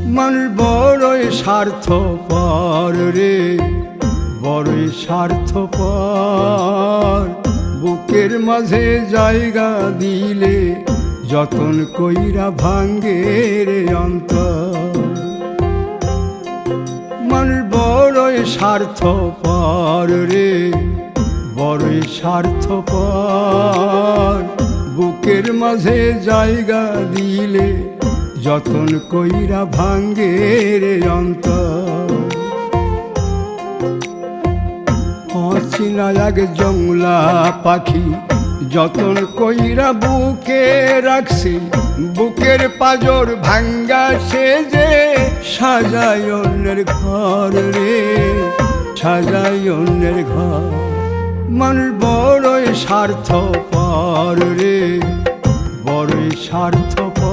মানুষ বড়ই স্বার্থপর রে, বড়ই স্বার্থপর। বুকের মাঝে জায়গা দিলে যতন কইরা ভাঙ্গে রে অন্তর। মানুষ বড়ই স্বার্থপর রে, বড়ই স্বার্থপর। বুকের মাঝে জায়গা দিলে যতন কইরা ভাঙ্গে রে অন্তর। অচিনা এক জংলা পাখি যতন কইরা বুকে রাখছি, বুকের পাজর ভাঙ্গা সে যে সাজায় অন্যের ঘর রে, সাজায় অন্যের ঘর। মানুষ বড়ই স্বার্থপর রে, বড়ই স্বার্থপর।